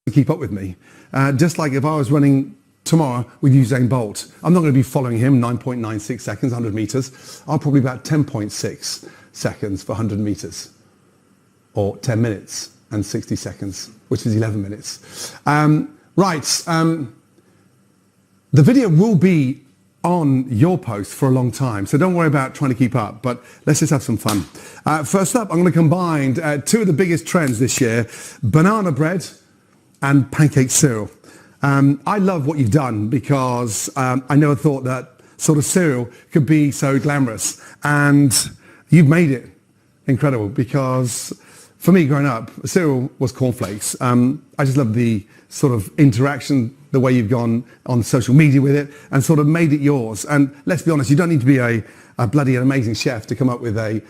to keep up with me. Just like if I was running tomorrow with Usain Bolt, I'm not going to be following him 9.96 seconds, 100 meters. I'll probably about 10.6 seconds for 100 meters, or 10 minutes and 60 seconds, which is 11 minutes. The video will be on your post for a long time, so don't worry about trying to keep up, but let's just have some fun. First up, I'm going to combine two of the biggest trends this year, banana bread and pancake cereal. I love what you've done because I never thought that sort of cereal could be so glamorous, and you've made it incredible because for me growing up, cereal was cornflakes. I just love the sort of interaction, the way you've gone on social media with it and sort of made it yours. And let's be honest, you don't need to be a bloody amazing chef to come up with a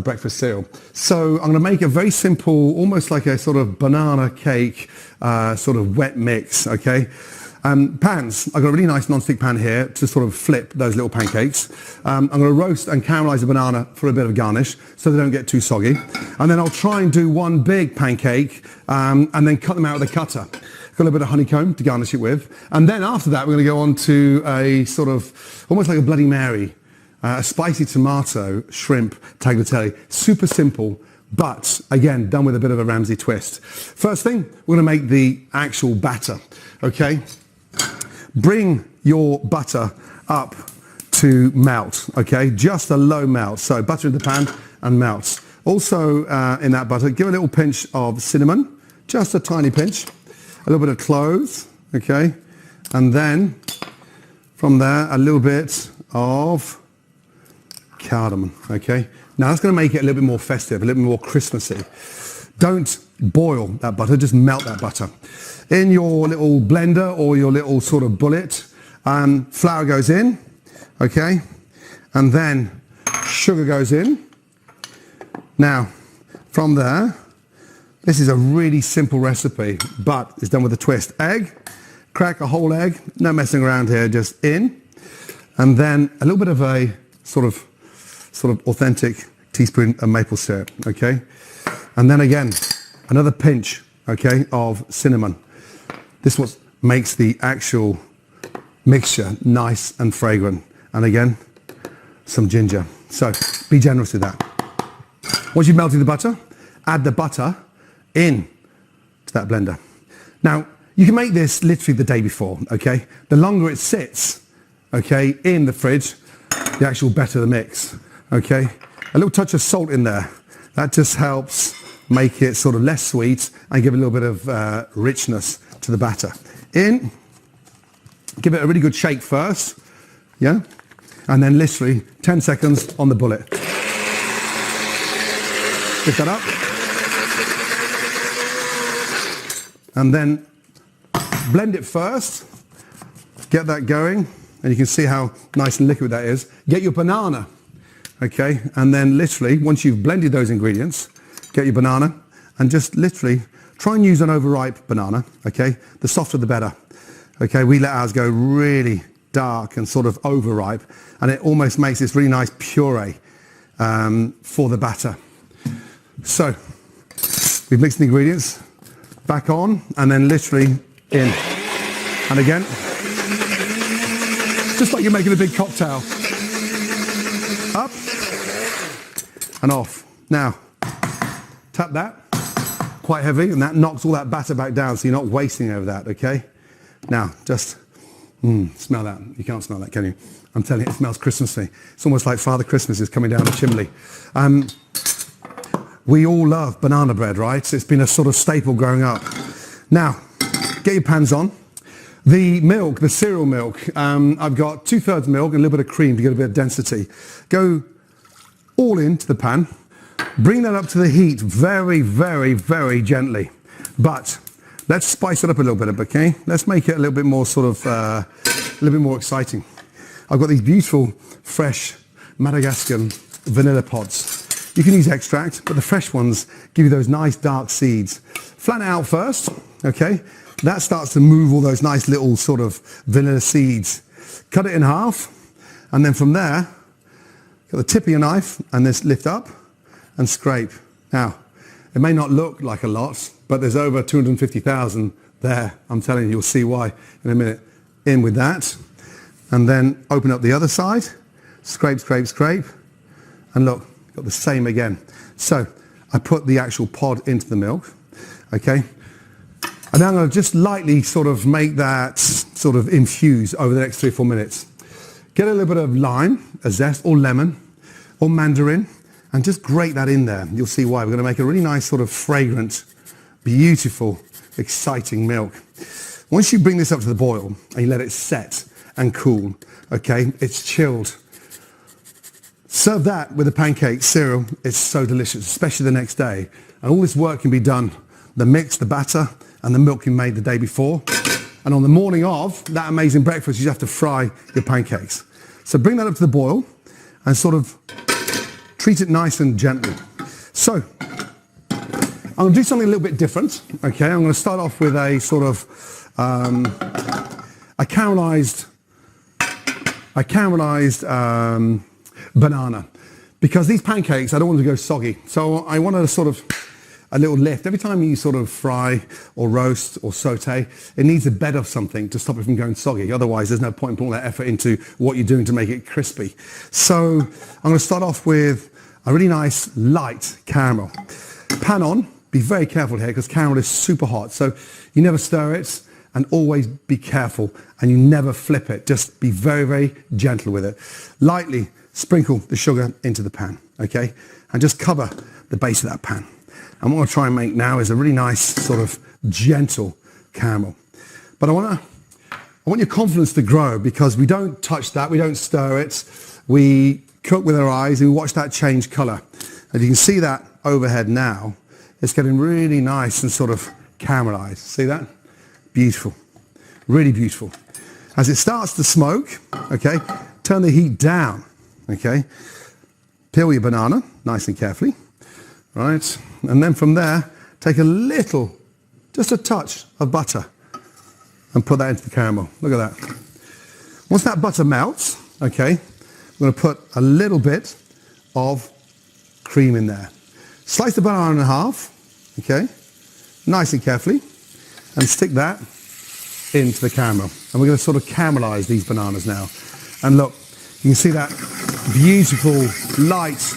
breakfast cereal. So I'm going to make a very simple, almost like a sort of banana cake, sort of wet mix, okay? Pans, I've got a really nice non-stick pan here to sort of flip those little pancakes. I'm going to roast and caramelize the banana for a bit of garnish so they don't get too soggy. And then I'll try and do one big pancake and then cut them out with a cutter. Got a little bit of honeycomb to garnish it with. And then after that, we're going to go on to a sort of, almost like a Bloody Mary, a spicy tomato, shrimp, tagliatelle. Super simple, but again, done with a bit of a Ramsay twist. First thing, we're going to make the actual batter, okay? Bring your butter up to melt, okay? Just a low melt. So butter in the pan and melt. Also in that butter, give a little pinch of cinnamon, just a tiny pinch. A little bit of cloves, okay? And then from there, a little bit of cardamom, okay? Now that's going to make it a little bit more festive, a little bit more Christmassy. Don't boil that butter, just melt that butter. In your little blender or your little sort of bullet, flour goes in, okay? And then sugar goes in. Now, from there, this is a really simple recipe, but it's done with a twist. Egg, crack a whole egg, no messing around here, just in. And then a little bit of a sort of authentic teaspoon of maple syrup, okay? And then again, another pinch, okay, of cinnamon. This is what makes the actual mixture nice and fragrant. And again, some ginger. So be generous with that. Once you've melted the butter, add the butter in to that blender. Now, you can make this literally the day before, okay? The longer it sits, okay, in the fridge, the actual better the mix, okay? A little touch of salt in there. That just helps make it sort of less sweet and give a little bit of richness to the batter. In, give it a really good shake first, yeah? And then literally 10 seconds on the bullet. Pick that up. And then blend it first, get that going, and you can see how nice and liquid that is. Get your banana, okay? And then literally, once you've blended those ingredients, get your banana, and just literally try and use an overripe banana, okay? The softer the better, okay? We let ours go really dark and sort of overripe, and it almost makes this really nice puree for the batter. So, we've mixed the ingredients, back on, and then literally in. And again, just like you're making a big cocktail. Up and off. Now, tap that, quite heavy, and that knocks all that batter back down, so you're not wasting over that, okay? Now, just smell that. You can't smell that, can you? I'm telling you, it smells Christmassy. It's almost like Father Christmas is coming down the chimney. We all love banana bread, right? It's been a sort of staple growing up. Now, get your pans on. The milk, the cereal milk, I've got 2/3 milk and a little bit of cream to get a bit of density. Go all into the pan. Bring that up to the heat very, very, very gently. But let's spice it up a little bit, okay? Let's make it a little bit more sort of, a little bit more exciting. I've got these beautiful, fresh Madagascan vanilla pods. You can use extract, but the fresh ones give you those nice dark seeds. Flatten it out first, okay? That starts to move all those nice little sort of vanilla seeds. Cut it in half, and then from there, get the tip of your knife and just lift up and scrape. Now, It may not look like a lot, but there's over 250,000 there. I'm telling you, you'll see why in a minute. In with that, and then open up the other side, scrape, scrape, scrape, and look, got the same again. So I put the actual pod into the milk, okay? And now I'm going to just lightly sort of make that sort of infuse over the next 3 or 4 minutes. Get a little bit of lime, a zest, or lemon, or mandarin, and just grate that in there. You'll see why. We're going to make a really nice sort of fragrant, beautiful, exciting milk. Once you bring this up to the boil and you let it set and cool, okay, it's chilled. Serve that with a pancake cereal. It's so delicious, especially the next day. And all this work can be done, the mix, the batter, and the milk you made the day before. And on the morning of that amazing breakfast, you just have to fry your pancakes. So bring that up to the boil and sort of treat it nice and gently. So I'm going to do something a little bit different, okay? I'm going to start off with a sort of a caramelized banana, because these pancakes, I don't want them to go soggy. So I want a sort of a little lift. Every time you sort of fry or roast or saute, it needs a bed of something to stop it from going soggy. Otherwise, there's no point in putting that effort into what you're doing to make it crispy. So I'm going to start off with a really nice light caramel. Pan on. Be very careful here because caramel is super hot. So you never stir it. And always be careful, and you never flip it. Just be very, very gentle with it. Lightly sprinkle the sugar into the pan, okay? And just cover the base of that pan. And what I'll try and make now is a really nice sort of gentle caramel. But I want your confidence to grow, because we don't touch that, we don't stir it. We cook with our eyes and we watch that change color. And you can see that overhead now. It's getting really nice and sort of caramelized. See that? Beautiful, really beautiful. As it starts to smoke, okay, turn the heat down, okay. Peel your banana, nice and carefully, right? And then from there, take a little, just a touch of butter and put that into the caramel. Look at that. Once that butter melts, okay, I'm going to put a little bit of cream in there. Slice the banana in half, okay, nice and carefully. And stick that into the caramel. And we're going to sort of caramelize these bananas now. And look, you can see that beautiful, light,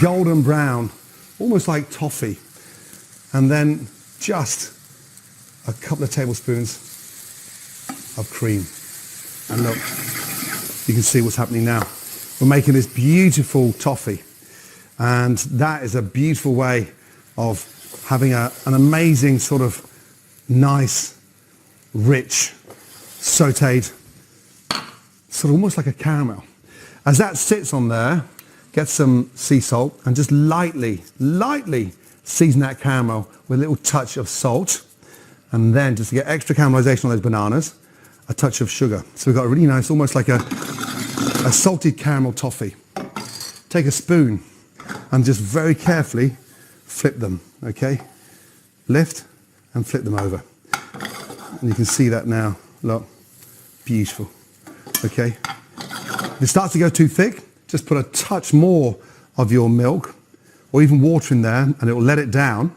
golden brown, almost like toffee. And then just a couple of tablespoons of cream. And look, you can see what's happening now. We're making this beautiful toffee. And that is a beautiful way of having an amazing sort of nice, rich, sauteed, sort of almost like a caramel. As that sits on there, get some sea salt and just lightly season that caramel with a little touch of salt. And then just to get extra caramelization on those bananas, a touch of sugar. So we've got a really nice, almost like a salted caramel toffee. Take a spoon and just very carefully flip them, okay? Lift and flip them over. And you can see that now. Look, beautiful. Okay. If it starts to go too thick, just put a touch more of your milk or even water in there and it will let it down.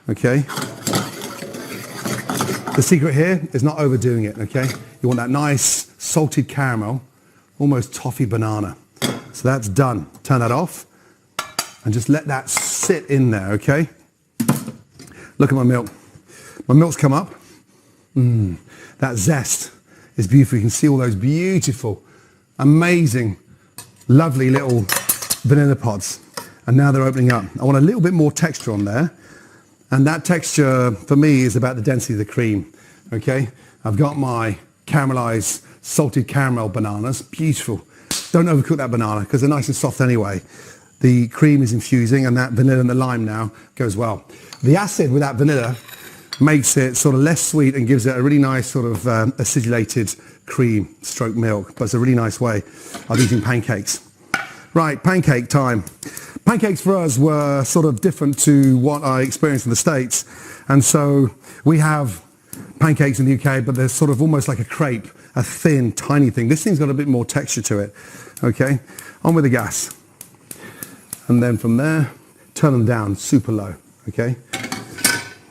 Okay. The secret here is not overdoing it, okay? You want that nice salted caramel, almost toffee banana. So that's done. Turn that off and just let that sit in there, okay? Look at my milk. My milk's come up. That zest is beautiful. You can see all those beautiful, amazing, lovely little vanilla pods. And now they're opening up. I want a little bit more texture on there. And that texture, for me, is about the density of the cream. Okay? I've got my caramelized salted caramel bananas. Beautiful. Don't overcook that banana because they're nice and soft anyway. The cream is infusing and that vanilla and the lime now goes well. The acid with that vanilla makes it sort of less sweet and gives it a really nice sort of acidulated cream stroke milk. But it's a really nice way of eating pancakes. Right, pancake time. Pancakes for us were sort of different to what I experienced in the States. And so we have pancakes in the UK, but they're sort of almost like a crepe, a thin, tiny thing. This thing's got a bit more texture to it. Okay, on with the gas. And then from there, turn them down super low. okay?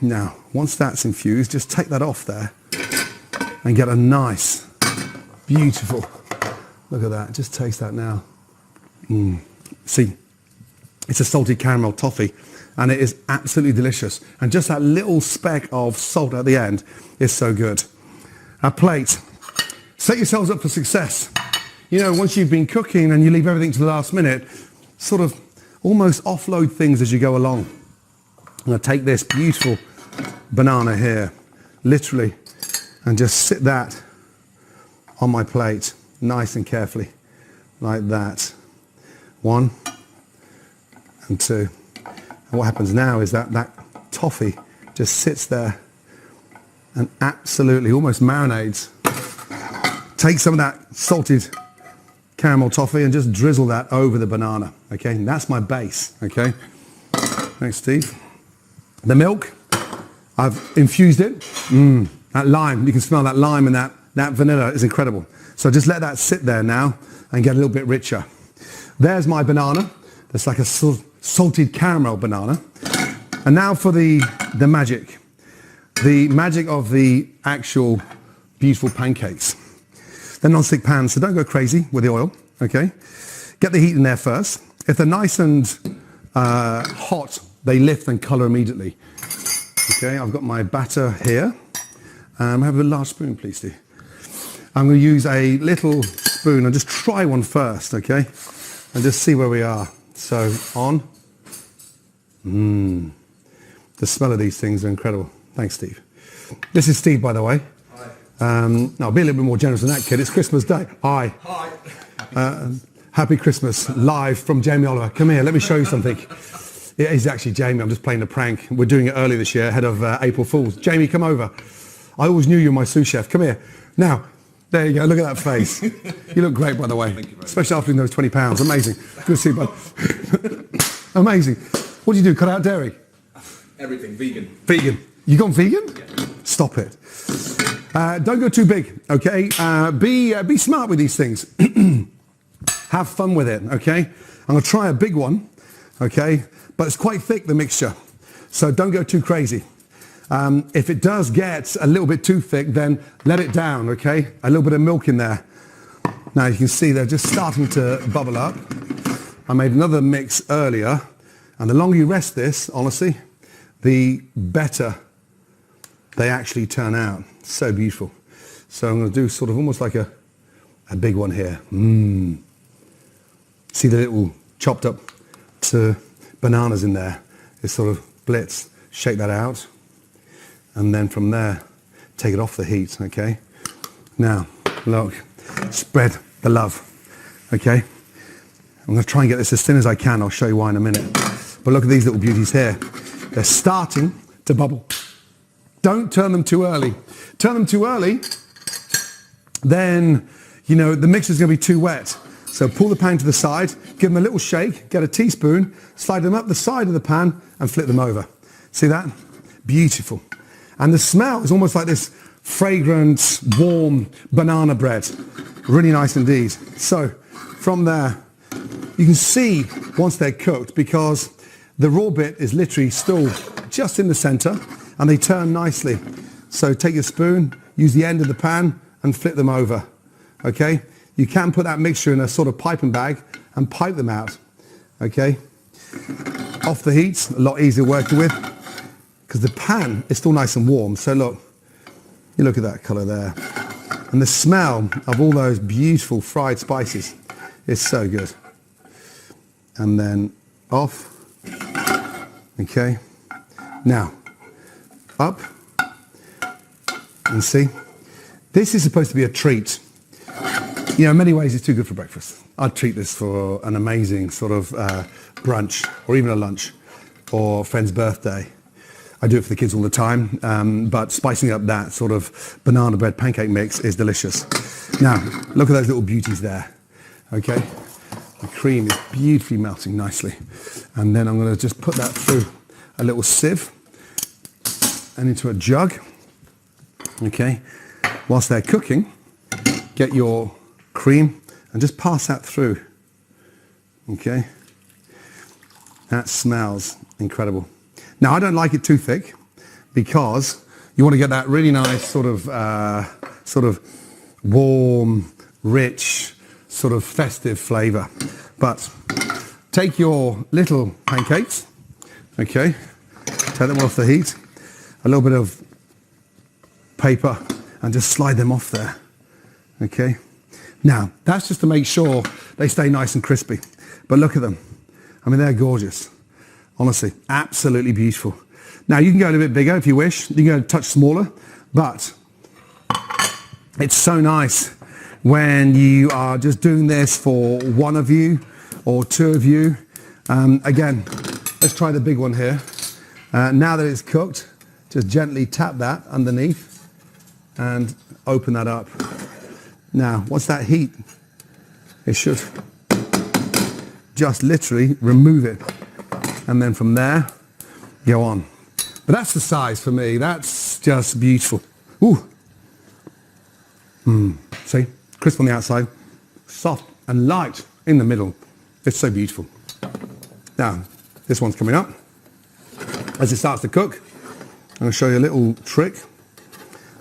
Now, once that's infused, just take that off there and get a nice, beautiful, look at that, just taste that now. See, it's a salted caramel toffee and it is absolutely delicious. And just that little speck of salt at the end is so good. A plate. Set yourselves up for success. You know, once you've been cooking and you leave everything to the last minute, sort of almost offload things as you go along. I'm going to take this beautiful banana here, literally, and just sit that on my plate, nice and carefully, like that. 1 and 2. And what happens now is that toffee just sits there and absolutely almost marinades. Take some of that salted caramel toffee and just drizzle that over the banana, okay? And that's my base, okay? Thanks, Steve. The milk, I've infused it. That lime, you can smell that lime and that vanilla is incredible. So just let that sit there now and get a little bit richer. There's my banana. That's like a salted caramel banana. And now for the magic. The magic of the actual beautiful pancakes. They're non-stick pans, so don't go crazy with the oil, okay? Get the heat in there first. If they're nice and hot, they lift and colour immediately. Okay, I've got my batter here. Have a large spoon, please, Steve. I'm going to use a little spoon and just try one first, okay? And just see where we are. So, on. The smell of these things are incredible. Thanks, Steve. This is Steve, by the way. Hi. No, I'll be a little bit more generous than that, kid. It's Christmas Day. Hi. Hi. Happy Christmas, live from Jamie Oliver. Come here, let me show you something. It is actually Jamie. I'm just playing a prank. We're doing it early this year, ahead of April Fools. Jamie, come over. I always knew you were my sous chef. Come here. Now, there you go. Look at that face. You look great, by the way. Thank you, especially after those 20 pounds. Amazing. Good to see you, bud. Amazing. What do you do? Cut out dairy? Everything. Vegan. Vegan. You gone vegan? Yeah. Stop it. Don't go too big, okay? Be smart with these things. Have fun with it, okay? I'm going to try a big one, okay? But it's quite thick, the mixture. So don't go too crazy. If it does get a little bit too thick, then let it down, okay? A little bit of milk in there. Now you can see they're just starting to bubble up. I made another mix earlier, and the longer you rest this, honestly, the better they actually turn out. So beautiful. So I'm going to do sort of almost like a big one here. See the little chopped up bananas in there. It's sort of blitz. Shake that out. And then from there, take it off the heat, okay? Now, look, spread the love, okay? I'm going to try and get this as thin as I can. I'll show you why in a minute. But look at these little beauties here. They're starting to bubble. Don't turn them too early. Turn them too early, then, you know, the mix is going to be too wet. So pull the pan to the side, give them a little shake, get a teaspoon, slide them up the side of the pan and flip them over. See that? Beautiful. And the smell is almost like this fragrant, warm banana bread. Really nice indeed. So from there, you can see once they're cooked because the raw bit is literally still just in the center and they turn nicely. So take your spoon, use the end of the pan and flip them over. Okay? You can put that mixture in a sort of piping bag and pipe them out. Okay? Off the heat, a lot easier working with because the pan is still nice and warm. So look, you look at that color there. And the smell of all those beautiful fried spices is so good. And then off. Okay. Now, up. And see, this is supposed to be a treat. You know, in many ways it's too good for breakfast. I'd treat this for an amazing sort of brunch or even a lunch or a friend's birthday. I do it for the kids all the time, but spicing up that sort of banana bread pancake mix is delicious. Now, look at those little beauties there, okay? The cream is beautifully melting nicely. And then I'm going to just put that through a little sieve and into a jug, okay? Whilst they're cooking, get your cream and just pass that through, okay? That smells incredible. Now, I don't like it too thick because you want to get that really nice sort of warm, rich, sort of festive flavour. But take your little pancakes, okay, take them off the heat, a little bit of paper, and just slide them off there, okay. Now, that's just to make sure they stay nice and crispy. But look at them. I mean, they're gorgeous. Honestly, absolutely beautiful. Now, you can go a little bit bigger if you wish. You can go a touch smaller, but it's so nice when you are just doing this for one of you or two of you. Again, let's try the big one here. Now that it's cooked, just gently tap that underneath and open that up. Now, what's that heat? It should just literally remove it. And then from there, go on. But that's the size for me. That's just beautiful. Ooh. See? Crisp on the outside, soft and light in the middle. It's so beautiful. Now, this one's coming up. As it starts to cook, I'm going to show you a little trick.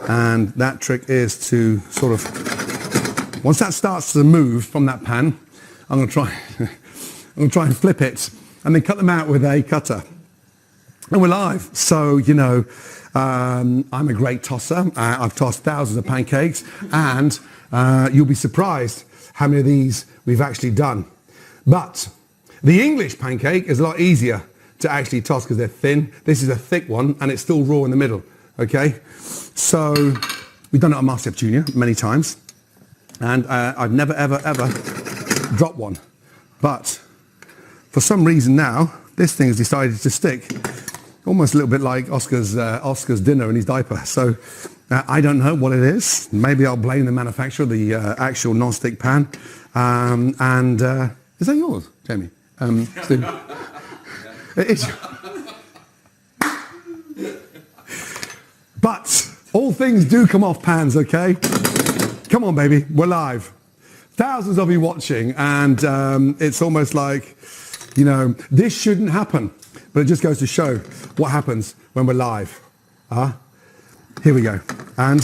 And that trick is to sort of, once that starts to move from that pan, I'm going to try and flip it and then cut them out with a cutter. And we're live. So, you know, I'm a great tosser. I've tossed thousands of pancakes, and you'll be surprised how many of these we've actually done. But the English pancake is a lot easier to actually toss because they're thin. This is a thick one, and it's still raw in the middle, okay? So we've done it on MasterChef Junior many times, and I've never, ever, ever dropped one. But for some reason now, this thing has decided to stick, almost a little bit like Oscar's dinner in his diaper. So I don't know what it is. Maybe I'll blame the manufacturer of the actual non-stick pan. Is that yours, Jamie? But all things do come off pans, okay? Come on, baby, we're live. Thousands of you watching, and it's almost like, you know, this shouldn't happen, but it just goes to show what happens when we're live. Here we go. And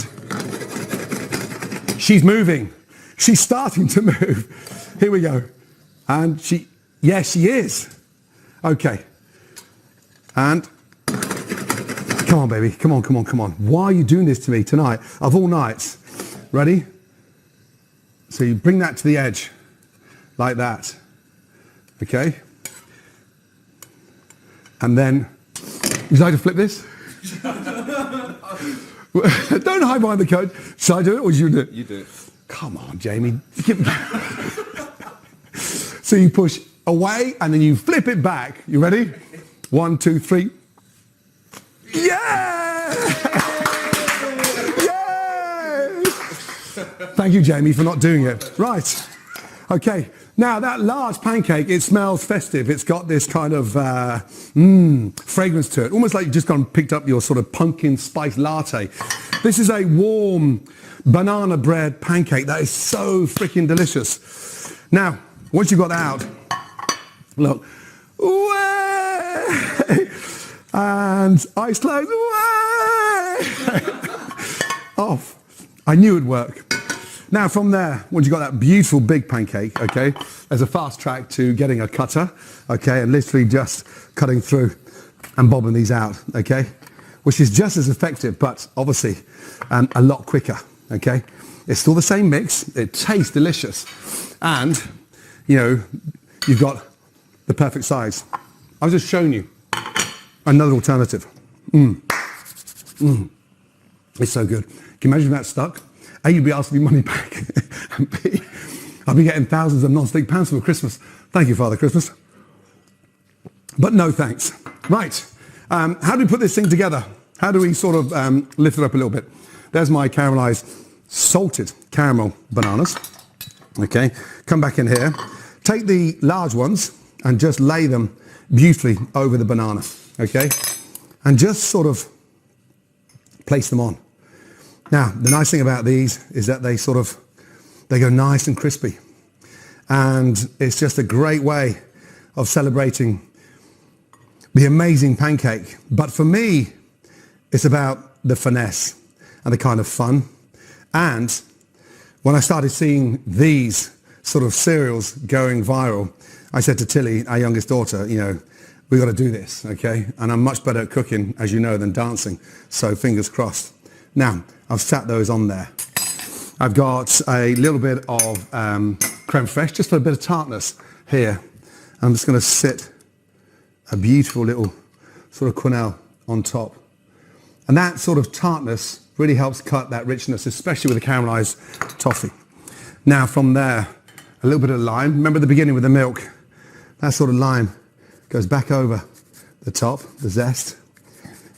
she's moving. She's starting to move. Here we go. And yes, she is. Okay. And come on, baby. Come on, come on, come on. Why are you doing this to me tonight? Of all nights. Ready? So you bring that to the edge, like that. Okay? And then, would you like to flip this? Don't hide behind the coat. Shall I do it, or would you do it? You do it. Come on, Jamie. So you push away, and then you flip it back. You ready? 1, 2, 3. Yeah! Yay! Thank you, Jamie, for not doing it. Right. Okay. Now, that large pancake, it smells festive. It's got this kind of fragrance to it, almost like you've just gone and picked up your sort of pumpkin spice latte. This is a warm banana bread pancake that is so freaking delicious. Now, once you've got that out, look, way! And eyes closed, way! Off. I knew it'd work. Now from there, once you've got that beautiful big pancake, okay, there's a fast track to getting a cutter, okay, and literally just cutting through and bobbing these out, okay, which is just as effective, but obviously a lot quicker, okay. It's still the same mix, it tastes delicious, and, you know, you've got the perfect size. I was just showing you another alternative. It's so good. Can you imagine if that stuck? A, you'd be asking me money back, and B, I'll be getting thousands of non-stick pans for Christmas. Thank you, Father Christmas. But no thanks. Right, how do we put this thing together? How do we sort of lift it up a little bit? There's my caramelized salted caramel bananas. Okay, come back in here. Take the large ones and just lay them beautifully over the banana, okay? And just sort of place them on. Now, the nice thing about these is that they go nice and crispy. And it's just a great way of celebrating the amazing pancake. But for me, it's about the finesse and the kind of fun. And when I started seeing these sort of cereals going viral, I said to Tilly, our youngest daughter, you know, we've got to do this, okay? And I'm much better at cooking, as you know, than dancing. So fingers crossed. Now, I've sat those on there. I've got a little bit of creme fraiche, just for a bit of tartness here. I'm just going to sit a beautiful little sort of quenelle on top. And that sort of tartness really helps cut that richness, especially with the caramelized toffee. Now from there, a little bit of lime. Remember the beginning with the milk? That sort of lime goes back over the top, the zest.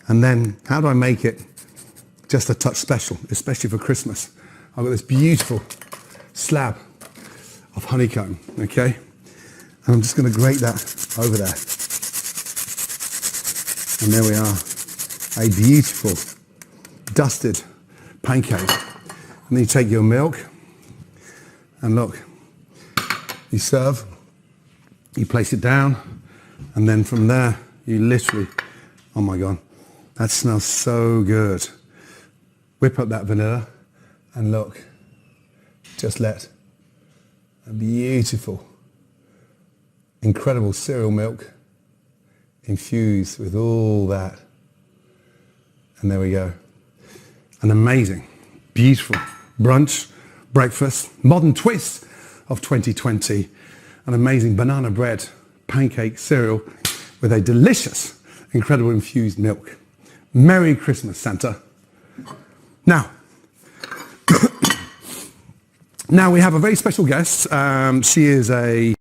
And then how do I make it just a touch special, especially for Christmas? I've got this beautiful slab of honeycomb, okay? And I'm just going to grate that over there. And there we are, a beautiful dusted pancake. And then you take your milk and look, you serve, you place it down, and then from there you literally, oh my God, that smells so good. Whip up that vanilla and look, just let a beautiful, incredible cereal milk infused with all that. And there we go. An amazing, beautiful brunch, breakfast, modern twist of 2020. An amazing banana bread, pancake cereal with a delicious, incredible infused milk. Merry Christmas, Santa. Now, now we have a very special guest. She is a